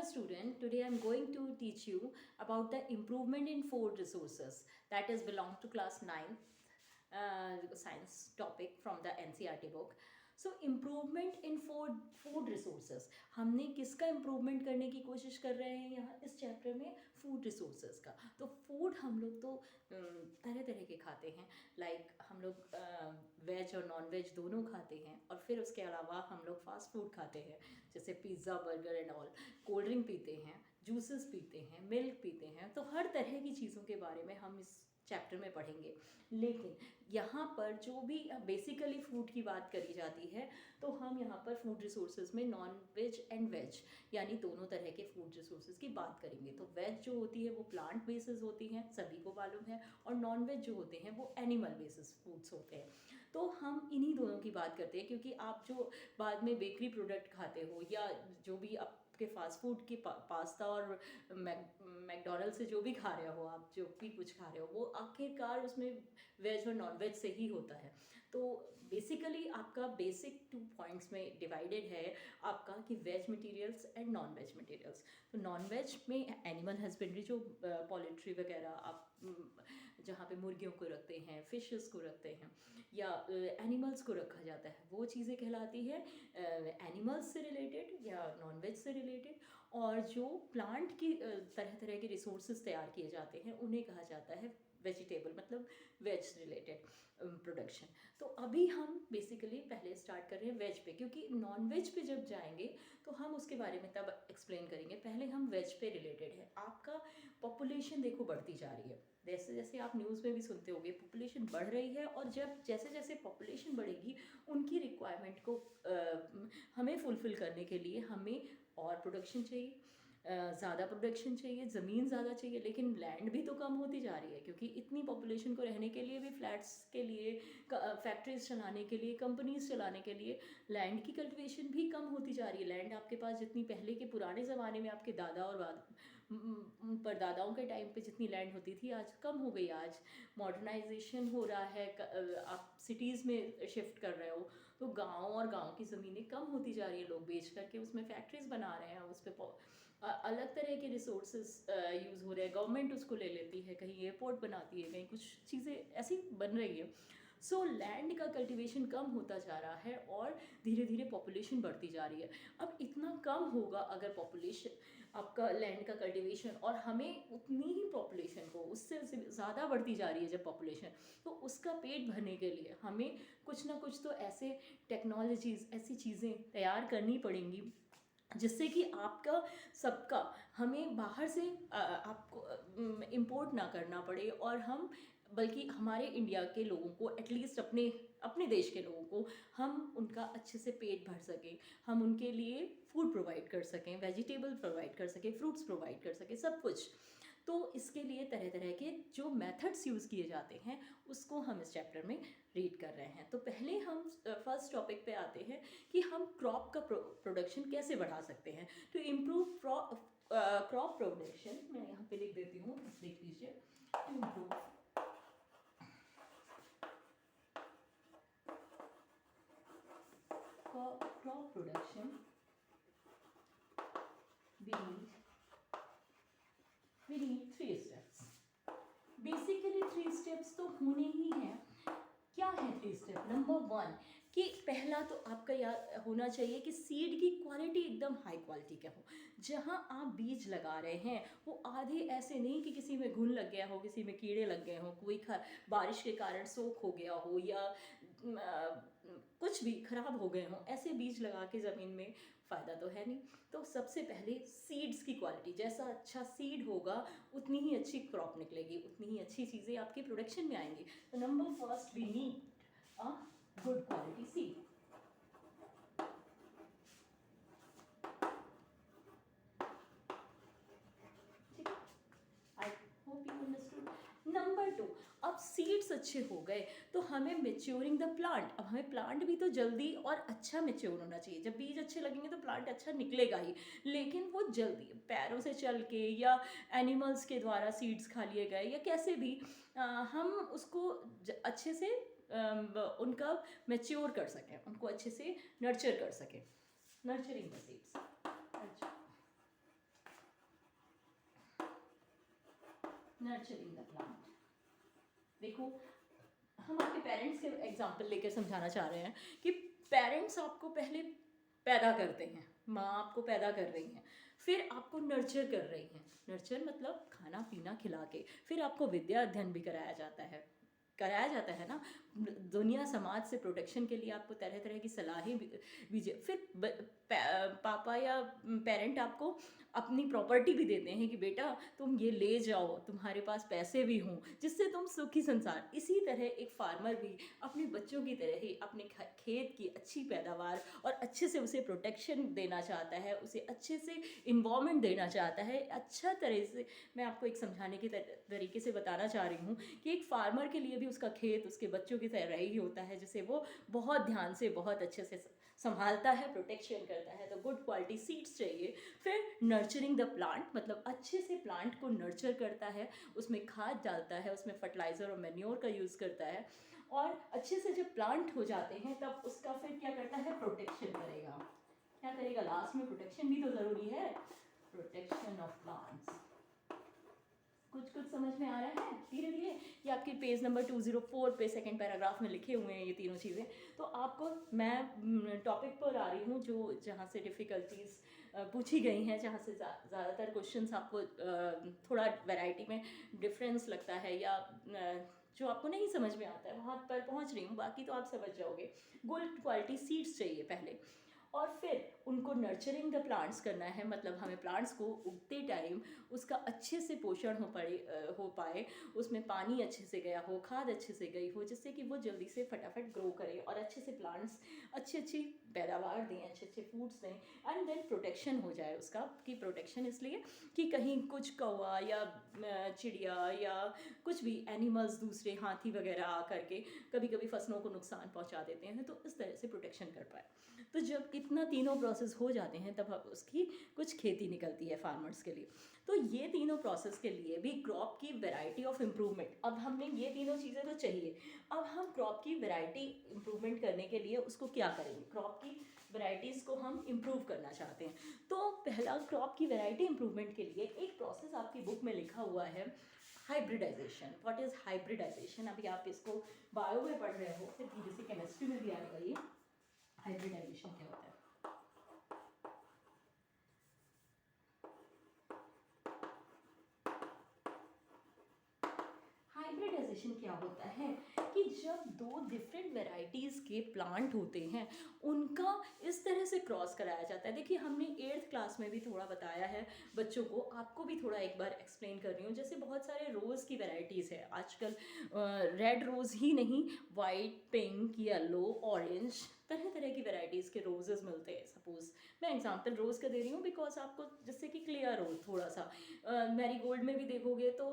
student. Today I'm going to teach you about the improvement in food resources that is belong to class 9 science topic from the NCERT book. So improvement in food resources, हमने किसका improvement करने की कोशिश कर रहे हैं यहाँ इस चैप्टर में? फूड रिसोर्सेज का। तो फूड हम लोग तो तरह तरह के खाते हैं, लाइक हम लोग वेज और नॉन वेज दोनों खाते हैं, और फिर उसके अलावा हम लोग फास्ट फूड खाते हैं जैसे pizza, burger and all. Cold drink पीते हैं, जूसेस पीते हैं, मिल्क पीते हैं। तो हर तरह की चीज़ों के बारे में हम इस चैप्टर में पढ़ेंगे। लेकिन यहाँ पर जो भी बेसिकली फूड की बात करी जाती है, तो हम यहाँ पर फूड रिसोर्सेज में नॉन वेज एंड वेज यानी दोनों तरह के फूड रिसोर्सेज की बात करेंगे। तो वेज जो होती है वो प्लांट बेसिस होती हैं, सभी को मालूम है, और नॉन वेज जो होते हैं वो एनिमल बेसिस फूड्स होते हैं। तो हम इन्हीं दोनों की बात करते हैं, क्योंकि आप जो बाद में बेकरी प्रोडक्ट खाते हो या जो भी आपके फास्ट फूड की पास्ता और मैकडोनल्ड से जो भी खा रहे हो, आप जो भी कुछ खा रहे हो, वो आखिरकार उसमें वेज और नॉन वेज से ही होता है। तो बेसिकली आपका बेसिक 2 पॉइंट्स में डिवाइडेड है आपका कि veg materials and non veg materials. तो नॉन वेज में एनिमल हस्बेंड्री, जो पोल्ट्री वगैरह आप जहाँ पे मुर्गियों को रखते हैं, फिशेस को रखते हैं, या एनिमल्स को रखा जाता है, वो चीज़ें कहलाती है एनिमल्स से रिलेटेड या नॉन वेज से रिलेटेड। और जो प्लांट की तरह तरह के रिसोर्सेज तैयार किए जाते हैं उन्हें कहा जाता है वेजिटेबल, मतलब वेज रिलेटेड प्रोडक्शन। तो अभी हम बेसिकली पहले स्टार्ट कर रहे हैं वेज पे, क्योंकि नॉन वेज पे जब जाएंगे तो हम उसके बारे में तब एक्सप्लेन करेंगे। पहले हम वेज पे रिलेटेड है। आपका पॉपुलेशन देखो बढ़ती जा रही है, जैसे जैसे आप न्यूज़ में भी सुनते होंगे पॉपुलेशन बढ़ रही है, और जब जैसे जैसे पॉपुलेशन बढ़ेगी उनकी रिक्वायरमेंट को हमें फुलफ़िल करने के लिए हमें और प्रोडक्शन चाहिए, ज़्यादा प्रोडक्शन चाहिए, ज़मीन ज़्यादा चाहिए। लेकिन लैंड भी तो कम होती जा रही है, क्योंकि इतनी पॉपुलेशन को रहने के लिए भी, फ्लैट्स के लिए, फैक्ट्रीज चलाने के लिए, कंपनीज चलाने के लिए लैंड की कल्टिवेशन भी कम होती जा रही है। लैंड आपके पास जितनी पहले के पुराने ज़माने में आपके दादा और परदादाओं के टाइम पे जितनी लैंड होती थी, आज कम हो गई। आज मॉडर्नाइजेशन हो रहा है, आप सिटीज़ में शिफ्ट कर रहे हो, तो गाँव और गाँव की ज़मीनें कम होती जा रही है। लोग बेच करके उसमें फैक्ट्रीज बना रहे हैं, उस पर अलग तरह के रिसोर्सेज यूज़ हो रहे हैं। गवर्नमेंट उसको ले लेती है, कहीं एयरपोर्ट बनाती है, कहीं कुछ चीज़ें ऐसी बन रही है। सो लैंड का कल्टीवेशन कम होता जा रहा है और धीरे धीरे पॉपुलेशन बढ़ती जा रही है। अब इतना कम होगा अगर पॉपुलेशन आपका लैंड का कल्टीवेशन, और हमें उतनी ही पॉपुलेशन को उससे ज़्यादा बढ़ती जा रही है जब पॉपुलेशन, तो उसका पेट भरने के लिए हमें कुछ ना कुछ तो ऐसे टेक्नोलॉजीज़, ऐसी चीज़ें तैयार करनी पड़ेंगी जिससे कि आपका सबका हमें बाहर से आपको इम्पोर्ट ना करना पड़े, और हम बल्कि हमारे इंडिया के लोगों को, एटलीस्ट अपने अपने देश के लोगों को, हम उनका अच्छे से पेट भर सकें, हम उनके लिए फूड प्रोवाइड कर सकें, वेजिटेबल प्रोवाइड कर सकें, फ्रूट्स प्रोवाइड कर सकें, सब कुछ। तो इसके लिए तरह तरह के जो मेथड्स यूज़ किए जाते हैं उसको हम इस चैप्टर में रीड कर रहे हैं। तो पहले हम फर्स्ट टॉपिक पे आते हैं कि हम क्रॉप का प्रोडक्शन कैसे बढ़ा सकते हैं। टू इम्प्रूव क्रॉप प्रोडक्शन, मैं यहाँ पे लिख देती हूँ, देख लीजिए। To improve crop production we need 3 steps. Basically 3 steps तो होने ही हैं। क्या है 3 स्टेप? नंबर 1 कि पहला तो आपका याद होना चाहिए कि सीड की क्वालिटी एकदम हाई क्वालिटी का हो। जहाँ आप बीज लगा रहे हैं वो आधे ऐसे नहीं कि किसी में घुन लग गया हो, किसी में कीड़े लग गए हो, कोई बारिश के कारण सोख हो गया हो, या कुछ भी खराब हो गए हों, ऐसे बीज लगा के ज़मीन में फ़ायदा तो है नहीं। तो सबसे पहले सीड्स की क्वालिटी, जैसा अच्छा सीड होगा उतनी ही अच्छी क्रॉप निकलेगी, उतनी ही अच्छी चीज़ें आपकी प्रोडक्शन में आएंगी। तो number first we need a good quality seed. ठीक है, I hope you understood. Number 2, अब सीड्स अच्छे हो गए तो हमें मेच्योरिंग द प्लांट। अब हमें प्लांट भी तो जल्दी और अच्छा मेच्योर होना चाहिए। जब बीज अच्छे लगेंगे तो प्लांट अच्छा निकलेगा ही, लेकिन वो जल्दी पैरों से चल के या एनिमल्स के द्वारा सीड्स खा लिए गए या कैसे भी हम उसको अच्छे से उनका मेच्योर कर सकें, उनको अच्छे से नर्चर कर सकें। Nurturing the seeds. अच्छा, नर्चरिंग द प्लांट। देखो, हम आपके पेरेंट्स के एग्जाम्पल लेकर समझाना चाह रहे हैं कि पेरेंट्स आपको पहले पैदा करते हैं, माँ आपको पैदा कर रही हैं, फिर आपको नर्चर कर रही हैं। नर्चर मतलब खाना पीना खिला के, फिर आपको विद्या अध्ययन भी कराया जाता है ना। दुनिया समाज से प्रोटेक्शन के लिए आपको तरह तरह की सलाहें भी फिर पापा या पेरेंट आपको अपनी प्रॉपर्टी भी देते हैं कि बेटा तुम ये ले जाओ, तुम्हारे पास पैसे भी हों जिससे तुम सुखी संसार। इसी तरह एक फार्मर भी अपने बच्चों की तरह ही अपने खेत की अच्छी पैदावार और अच्छे से उसे प्रोटेक्शन देना चाहता है, उसे अच्छे से इन्वायरमेंट देना चाहता है। अच्छा तरह से मैं आपको एक समझाने के तरीके से बताना चाह रही हूँ कि एक फार्मर के लिए भी उसका खेत उसके बच्चों की तरह ही होता है, जिसे वो बहुत ध्यान से बहुत अच्छे से संभालता है, प्रोटेक्शन करता है। तो गुड क्वालिटी सीड्स चाहिए। फिर नर्चरिंग द प्लांट मतलब अच्छे से प्लांट को नर्चर करता है, उसमें खाद डालता है, उसमें फर्टिलाइज़र और मैन्योर का यूज़ करता है, और अच्छे से जब प्लांट हो जाते हैं तब उसका फिर क्या करता है, प्रोटेक्शन करेगा। क्या करेगा, लास्ट में प्रोटेक्शन भी तो ज़रूरी है, प्रोटेक्शन ऑफ प्लांट्स। कुछ समझ में आ रहा है धीरे धीरे? ये आपके पेज नंबर 204 पे सेकंड पैराग्राफ में लिखे हुए हैं ये तीनों चीज़ें। तो आपको मैं टॉपिक पर आ रही हूँ जो जहाँ से डिफ़िकल्टीज पूछी गई हैं, जहाँ से ज़्यादातर क्वेश्चंस आपको थोड़ा वैरायटी में डिफरेंस लगता है या जो आपको नहीं समझ में आता है, वहाँ पर पहुँच रही हूँ, बाकी तो आप समझ जाओगे। गुड क्वालिटी सीड्स चाहिए पहले, और फिर उनको नर्चरिंग द प्लांट्स करना है, मतलब हमें प्लांट्स को उगते टाइम उसका अच्छे से पोषण हो पाए, उसमें पानी अच्छे से गया हो, खाद अच्छे से गई हो, जिससे कि वो जल्दी से फटाफट ग्रो करे और अच्छे से प्लांट्स अच्छी पैदावार दें, अच्छे फ्रूट्स दें, एंड देन प्रोटेक्शन हो जाए उसका। कि प्रोटेक्शन इसलिए कि कहीं कुछ कौवा या चिड़िया या कुछ भी एनिमल्स दूसरे हाथी वगैरह आकर के कभी कभी फसलों को नुकसान पहुंचा देते हैं, तो इस तरह से प्रोटेक्शन कर पाए। तो जब इतना तीनों प्रोसेस हो जाते हैं तब उसकी कुछ खेती निकलती है फार्मर्स के लिए। तो ये तीनों प्रोसेस के लिए भी क्रॉप की वैरायटी ऑफ इम्प्रूवमेंट, अब हमने ये तीनों चीज़ें तो चाहिए, अब हम क्रॉप की वैरायटी इम्प्रूवमेंट करने के लिए उसको क्या करेंगे, क्रॉप की वैरायटीज़ को हम इम्प्रूव करना चाहते हैं। तो पहला क्रॉप की वैरायटी इम्प्रूवमेंट के लिए एक प्रोसेस आपकी बुक में लिखा हुआ है, हाइब्रिडाइजेशन। What is hybridisation? अभी आप इसको बायो में पढ़ रहे हो, फिर धीरे से केमिस्ट्री में भी आएगा ये हाइब्रिडाइजेशन क्या होता है। हाइब्रिडाइजेशन क्या होता है कि जब दो डिफरेंट वेराइटीज़ के प्लांट होते हैं उनका इस तरह से क्रॉस कराया जाता है। देखिए हमने 8th क्लास में भी थोड़ा बताया है बच्चों को, आपको भी थोड़ा एक बार एक्सप्लेन कर रही हूँ। जैसे बहुत सारे रोज़ की वेराइटीज़ है आजकल, रेड रोज़ ही नहीं, वाइट, पिंक, येलो, ऑरेंज, तरह तरह की वेराइटीज़ के रोजेज़ मिलते हैं। सपोज मैं एग्जांपल रोज़ का दे रही हूँ बिकॉज आपको जिससे कि क्लियर हो थोड़ा सा। मैरीगोल्ड में भी देखोगे तो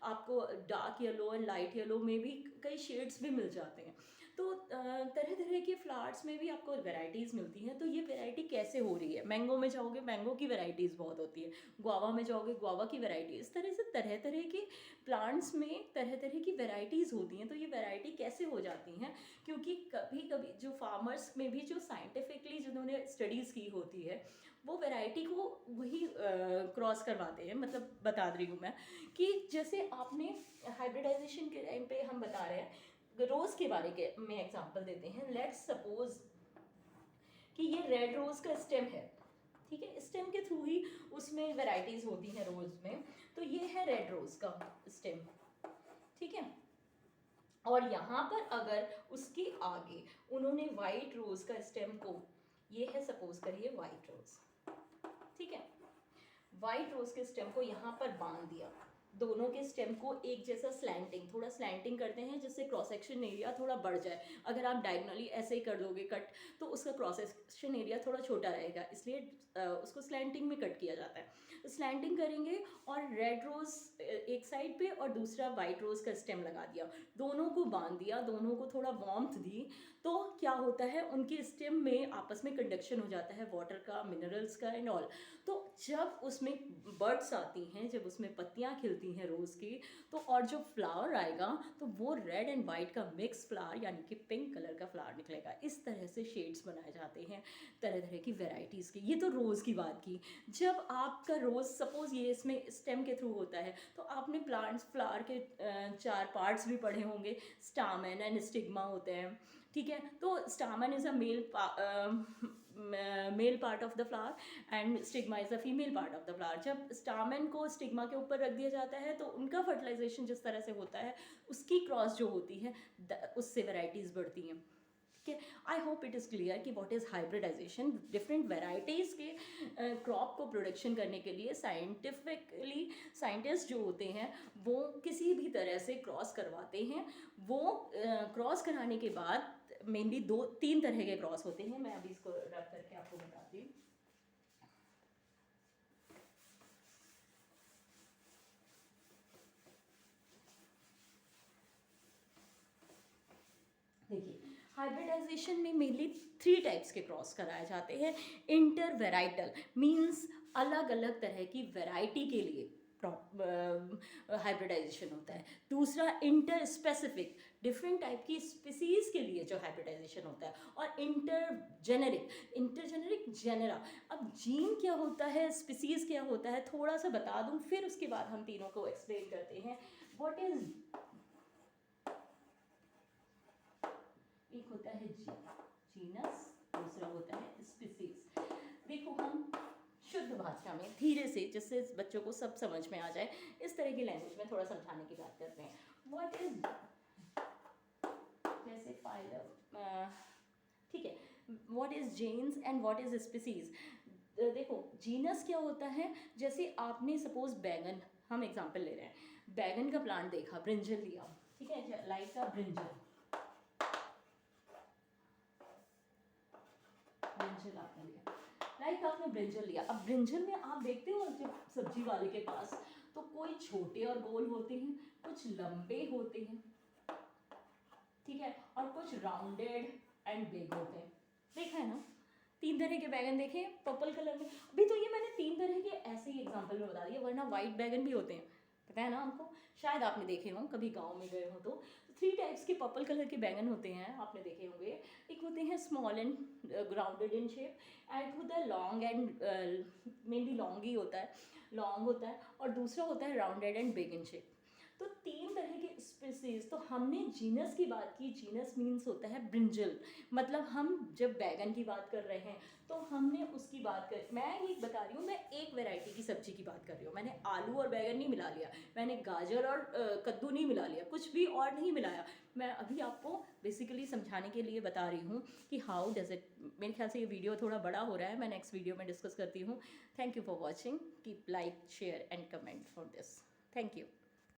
आपको dark yellow and light yellow में भी कई शेड्स भी मिल जाते हैं। तो तरह तरह के फ्लावर्स में भी आपको वैरायटीज़ मिलती हैं। तो ये वैरायटी कैसे हो रही है, मैंगो में जाओगे मैंगो की वैरायटीज़ बहुत होती है, गुआवा में जाओगे गुआवा की वैरायटी, इस तरह से तरह तरह के प्लांट्स में तरह तरह की वैरायटीज़ होती हैं। तो ये वैरायटी कैसे हो जाती हैं, क्योंकि कभी कभी जो फार्मर्स में भी जो साइंटिफिकली जिन्होंने स्टडीज़ की होती है वो वैरायटी को वही क्रॉस करवाते हैं। मतलब बता रही हूँ मैं कि जैसे आपने हाइब्रिडाइजेशन के टाइम पे हम बता रहे हैं रोज़ के बारे के में एग्जांपल देते हैं। लेट्स सपोज कि ये रेड रोज़ का स्टेम है, ठीक है, स्टेम के थ्रू ही उसमें वैरायटीज़ होती हैं रोज़ में। तो ये है रेड रोज़ का स्टेम, ठीक है। और यहाँ पर अगर उसके आगे उन्होंने वाइट रोज़ का स्टेम को, ये है सपोज करिए वाइट रोज़, ठीक है, वाइट रोज के स्टेम को यहाँ पर बांध दिया, दोनों के स्टेम को एक जैसा स्लैंटिंग, थोड़ा स्लैंटिंग करते हैं जिससे क्रॉस सेक्शन एरिया थोड़ा बढ़ जाए। अगर आप डायगनली ऐसे ही कर दोगे कट तो उसका क्रॉस सेक्शन एरिया थोड़ा छोटा रहेगा, इसलिए उसको स्लैंटिंग में कट किया जाता है। स्लैंटिंग करेंगे और रेड रोज एक साइड पे और दूसरा वाइट रोज का स्टेम लगा दिया, दोनों को बांध दिया, दोनों को थोड़ा वार्मथ दी, तो क्या होता है, उनके स्टेम में आपस में कंडक्शन हो जाता है वाटर का, मिनरल्स का एंड ऑल। तो जब उसमें बर्ड्स आती हैं, जब उसमें पत्तियां खिलती हैं रोज़ की, तो और जो फ्लावर आएगा तो वो रेड एंड वाइट का मिक्स फ्लावर यानी कि पिंक कलर का फ्लावर निकलेगा। इस तरह से शेड्स बनाए जाते हैं तरह तरह की वेराइटीज़ के। ये तो रोज़ की बात की। जब आपका रोज़ सपोज ये इसमें स्टेम के थ्रू होता है, तो आपने प्लांट्स फ्लावर के 4 पार्ट्स भी पढ़े होंगे। स्टामेन एंड स्टिग्मा होते हैं, ठीक है। तो stamen is a male part of the flower and stigma is a female part of the flower. जब स्टामेन को स्टिग्मा के ऊपर रख दिया जाता है तो उनका फर्टिलाइजेशन जिस तरह से होता है, उसकी क्रॉस जो होती है उससे वेराइटीज़ बढ़ती हैं। I hope it is clear कि what is hybridization. Different varieties के क्रॉप को प्रोडक्शन करने के लिए साइंटिफिकली साइंटिस्ट जो होते हैं वो किसी भी तरह से क्रॉस करवाते हैं। वो क्रॉस कराने के बाद मेनली 2-3 तरह के क्रॉस होते हैं। मैं अभी इसको रब करके आपको बताती हूँ। देखिए, हाइब्रिडाइजेशन में मेनली 3 टाइप्स के क्रॉस कराए जाते हैं। इंटर वेराइटल मीन्स अलग अलग तरह की वैरायटी के लिए हाइब्रिडाइजेशन होता है। दूसरा इंटर स्पेसिफिक, डिफरेंट टाइप की स्पीसीज के लिए जो हाइब्रिडाइजेशन होता है। और इंटर जेनेरिक जेनेरा। अब जीन क्या होता है, स्पीसीज क्या होता है, थोड़ा सा बता दूं, फिर उसके बाद हम तीनों को एक्सप्लेन करते हैं। व्हाट इज, एक होता है जीनस, दूसरा होता है स्पीसीज। देखो, हम शुद्ध भाषा में धीरे से, जिससे बच्चों को सब समझ में आ जाए, इस तरह की लैंग्वेज में थोड़ा समझाने की बात करते हैं। व्हाट इज, जैसे फाइलम, ठीक है, what is genus and what is species. देखो, जीनस क्या होता है, जैसे आपने सपोज बैगन, हम एग्जांपल ले रहे हैं, बैगन का प्लांट देखा, ब्रिंजल लिया, ठीक है, लाइक का ब्रिंजल ब्रिंजल आपने लिया, लाइक आपने ब्रिंजल लिया। अब ब्रिंजल में आप देखते हो जब सब्जी वाले के पास, तो कोई छोटे और गोल होते हैं, कुछ लंबे होते हैं, ठीक है, और कुछ राउंडेड एंड बिग होते हैं। देखा है ना, 3 तरह के बैगन देखे पर्पल कलर में। अभी तो ये मैंने 3 तरह के ऐसे ही एग्जांपल में बता दिया, वरना वाइट बैगन भी होते हैं, पता है ना आपको, शायद आपने देखे हो, कभी गांव में गए हो तो। 3 टाइप्स के पर्पल कलर के बैगन होते हैं, आपने देखे होंगे। एक होते हैं small and grounded in shape, and होता है लॉन्ग एंड, मेनली लॉन्ग ही होता है, लॉन्ग होता है, और दूसरा होता है rounded and big in shape. तो 3 तरह के स्पीसीज। तो हमने जीनस की बात की, जीनस मीन्स होता है ब्रिंजल। मतलब हम जब बैगन की बात कर रहे हैं तो हमने उसकी बात कर, मैं ये बता रही हूँ, मैं एक वैरायटी की सब्जी की बात कर रही हूँ। मैंने आलू और बैगन नहीं मिला लिया, मैंने गाजर और कद्दू नहीं मिला लिया, कुछ भी और नहीं मिलाया। मैं अभी आपको बेसिकली समझाने के लिए बता रही हूँ कि हाउ डज इट। मेरे ख्याल से ये वीडियो थोड़ा बड़ा हो रहा है, मैं नेक्स्ट वीडियो में डिस्कस करती हूँ। Thank you for watching, keep like share and comment for this. Thank you.